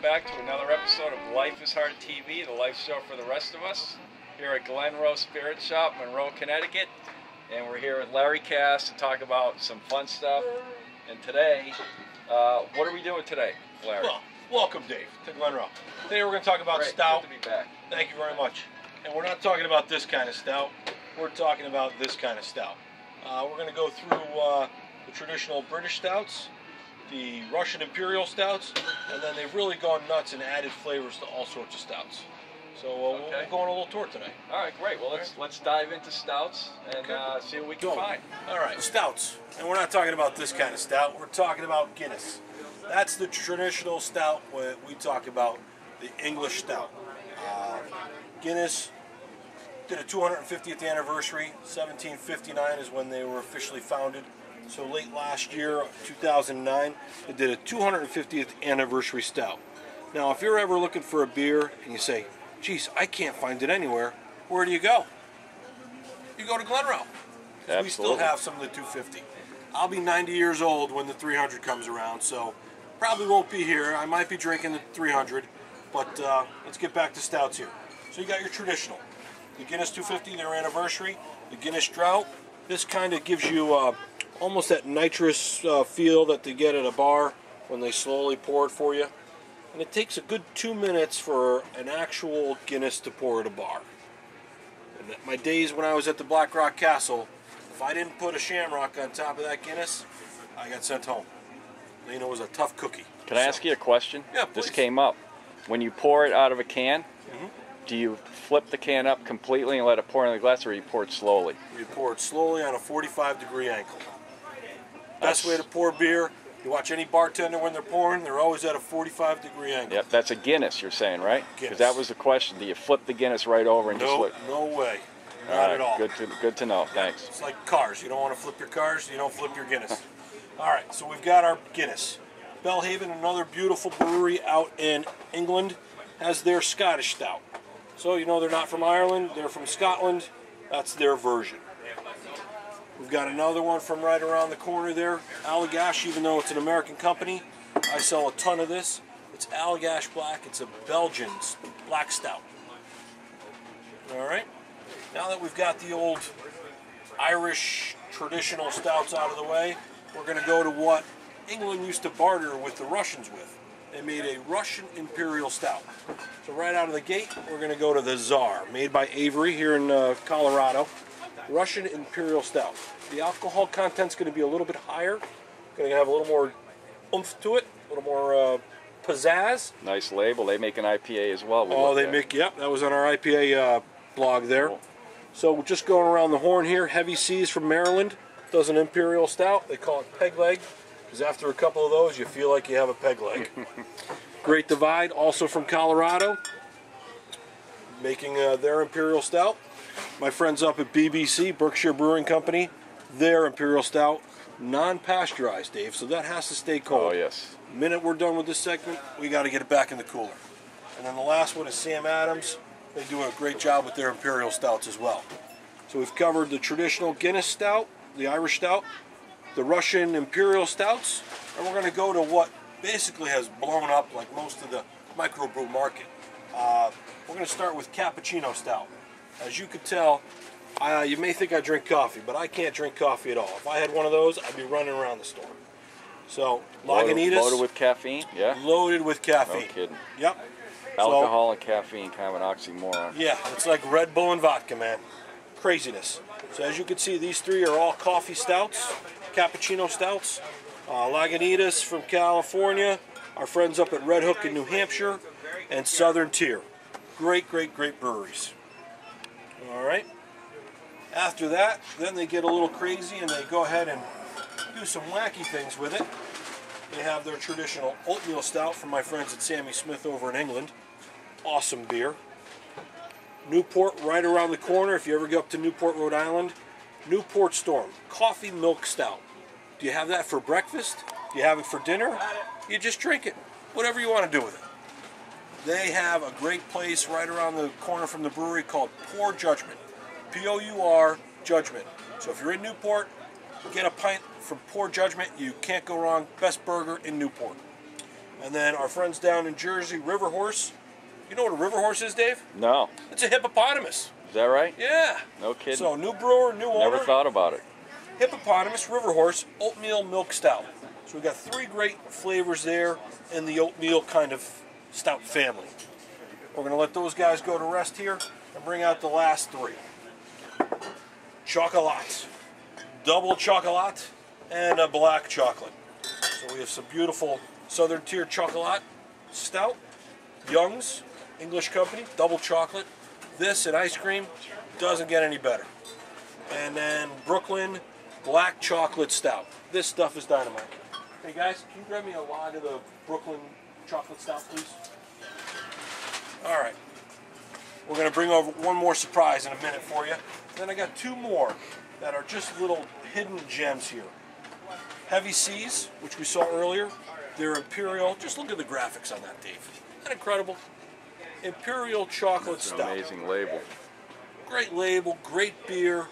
welcome back to another episode of Life is Hard TV, the life show for the rest of us, here at GlenRo Spirit Shop, Monroe, Connecticut. And we're here at Larry Cast to talk about some fun stuff. And today, what are we doing today, Larry? Well, welcome, Dave, to GlenRo. Today we're going to talk about stout. Good to be back. Thank you very much. And we're not talking about this kind of stout. We're talking about this kind of stout. We're going to go through the traditional British stouts, the Russian Imperial stouts, and then they've really gone nuts and added flavors to all sorts of stouts. So we'll go on a little tour today. All right, great. Well, let's dive into stouts and see what we can find. All right, stouts. And we're not talking about this kind of stout. We're talking about Guinness. That's the traditional stout when we talk about the English stout. Guinness did a 250th anniversary. 1759 is when they were officially founded. So late last year, 2009, they did a 250th anniversary stout. Now, if you're ever looking for a beer and you say, geez, I can't find it anywhere, where do you go? You go to GlenRo. We still have some of the 250. I'll be 90 years old when the 300 comes around, so probably won't be here. I might be drinking the 300, but let's get back to stouts here. So you got your traditional. The Guinness 250, their anniversary. The Guinness Drought. This kind of gives you almost that nitrous feel that they get at a bar when they slowly pour it for you. And it takes a good 2 minutes for an actual Guinness to pour at a bar. And my days when I was at the Black Rock Castle, if I didn't put a shamrock on top of that Guinness, I got sent home. You know, it was a tough cookie. Can I ask you a question? Yeah, please. This came up. When you pour it out of a can, do you flip the can up completely and let it pour in the glass, or you pour it slowly? You pour it slowly on a 45-degree angle. Best way to pour beer. You watch any bartender when they're pouring, they're always at a 45-degree angle. Yep, that's a Guinness, you're saying, right? Guinness. Because that was the question. Do you flip the Guinness right over and just flip? No way. Not at all. Good to know. Thanks. It's like cars. You don't want to flip your cars, you don't flip your Guinness. All right, so we've got our Guinness. Belhaven, another beautiful brewery out in England, has their Scottish stout. So you know they're not from Ireland, they're from Scotland. That's their version. We've got another one from right around the corner there, Allagash, even though it's an American company. I sell a ton of this. It's Allagash Black. It's a Belgian black stout. All right. Now that we've got the old Irish traditional stouts out of the way, we're going to go to what England used to barter with the Russians with. They made a Russian Imperial Stout. So right out of the gate, we're going to go to the Tsar, made by Avery here in Colorado. Russian Imperial Stout. The alcohol content's going to be a little bit higher. Going to have a little more oomph to it, a little more pizzazz. Nice label. They make an IPA as well. Yep, that was on our IPA blog there. Cool. So just going around the horn here, Heavy Seas from Maryland does an Imperial Stout. They call it peg leg, because after a couple of those, you feel like you have a peg leg. Great Divide, also from Colorado, making their Imperial Stout. My friends up at BBC, Berkshire Brewing Company, their Imperial Stout, non-pasteurized, Dave, so that has to stay cold. Oh, yes. The minute we're done with this segment, we got to get it back in the cooler. And then the last one is Sam Adams. They do a great job with their Imperial Stouts as well. So we've covered the traditional Guinness Stout, the Irish Stout, the Russian Imperial Stouts, and we're going to go to what basically has blown up like most of the microbrew market. We're going to start with Cappuccino Stout. As you could tell, you may think I drink coffee, but I can't drink coffee at all. If I had one of those, I'd be running around the store. So, Lagunitas. Loaded with caffeine? Yeah. Loaded with caffeine. No kidding. Yep. Alcohol and caffeine, kind of an oxymoron. Yeah, it's like Red Bull and vodka, man. Craziness. So as you can see, these three are all coffee stouts, cappuccino stouts. Lagunitas from California, our friends up at Red Hook in New Hampshire, and Southern Tier. Great, great, great breweries. All right. After that, then they get a little crazy and they go ahead and do some wacky things with it. They have their traditional oatmeal stout from my friends at Sammy Smith over in England. Awesome beer. Newport right around the corner. If you ever go up to Newport, Rhode Island, Newport Storm Coffee Milk Stout. Do you have that for breakfast? Do you have it for dinner? You just drink it. Whatever you want to do with it. They have a great place right around the corner from the brewery called Pour Judgment. P-O-U-R Judgment. So if you're in Newport, get a pint from Pour Judgment. You can't go wrong. Best burger in Newport. And then our friends down in Jersey, River Horse. You know what a river horse is, Dave? No. It's a hippopotamus. Is that right? Yeah. No kidding. So new brewer, new owner. Never thought about it. Hippopotamus, River Horse, oatmeal milk stout. So we got 3 great flavors there in the oatmeal kind of stout family. We're going to let those guys go to rest here and bring out the last 3. Chocolate. Double chocolate and a black chocolate. So we have some beautiful Southern Tier chocolate stout. Young's, English company, double chocolate. This and ice cream doesn't get any better. And then Brooklyn black chocolate stout. This stuff is dynamite. Hey guys, can you grab me a log of the Brooklyn chocolate stout, please? All right. We're going to bring over one more surprise in a minute for you. Then I got 2 more that are just little hidden gems here. Heavy Seas, which we saw earlier. They're Imperial. Just look at the graphics on that, Dave. Isn't that incredible? Imperial chocolate stout. Amazing label. Great label, great beer.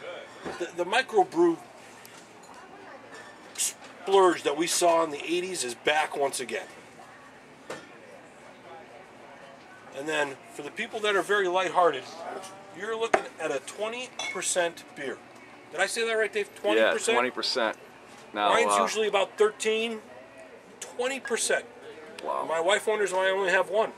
The microbrew splurge that we saw in the 80s is back once again. And then for the people that are very lighthearted, you're looking at a 20% beer. Did I say that right, Dave? 20%? Yeah, 20%. Now, Mine's usually about 13, 20%. Wow. My wife wonders why I only have one.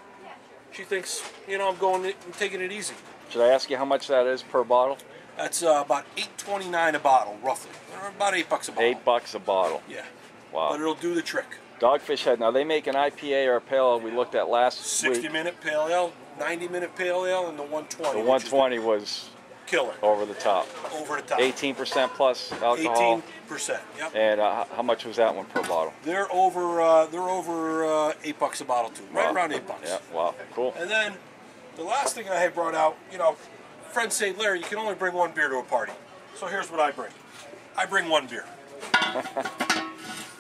She thinks, you know, I'm taking it easy. Should I ask you how much that is per bottle? That's about $8.29 a bottle, roughly. About $8 a bottle. $8 a bottle. Yeah. Wow. But it'll do the trick. Dogfish Head. Now they make an IPA or a pale ale we looked at last week. 60-minute pale ale, 90-minute pale ale, and the 120. The 120 was killer. over the top. Over the top. 18% plus alcohol. 18%. Yep. And how much was that one per bottle? They're over $8 a bottle too. Right around $8. Yeah. Wow. Cool. And then the last thing I had brought out, you know, friends say, Larry, you can only bring 1 beer to a party. So here's what I bring. I bring 1 beer.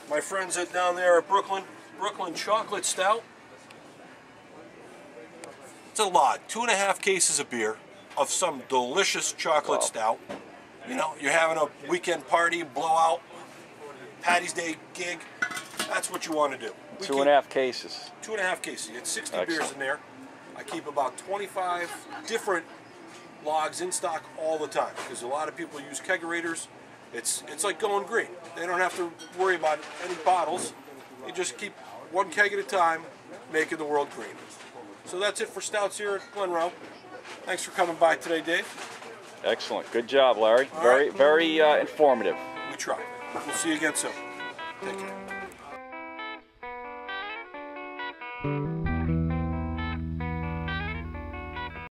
My friends down there at Brooklyn Chocolate Stout. It's a lot. 2.5 cases of beer of some delicious chocolate stout. You know, you're having a weekend party, blowout, Patty's Day gig. That's what you want to do. 2.5 cases. 2.5 cases. You get 60 Excellent. beers in there. I keep about 25 different logs in stock all the time because a lot of people use kegerators. It's like going green. They don't have to worry about any bottles. You just keep 1 keg at a time, making the world green. So that's it for stouts here at GlenRo. Thanks for coming by today, Dave. Excellent. Good job, Larry. All very, right. very informative. We try. We'll see you again soon. Take care.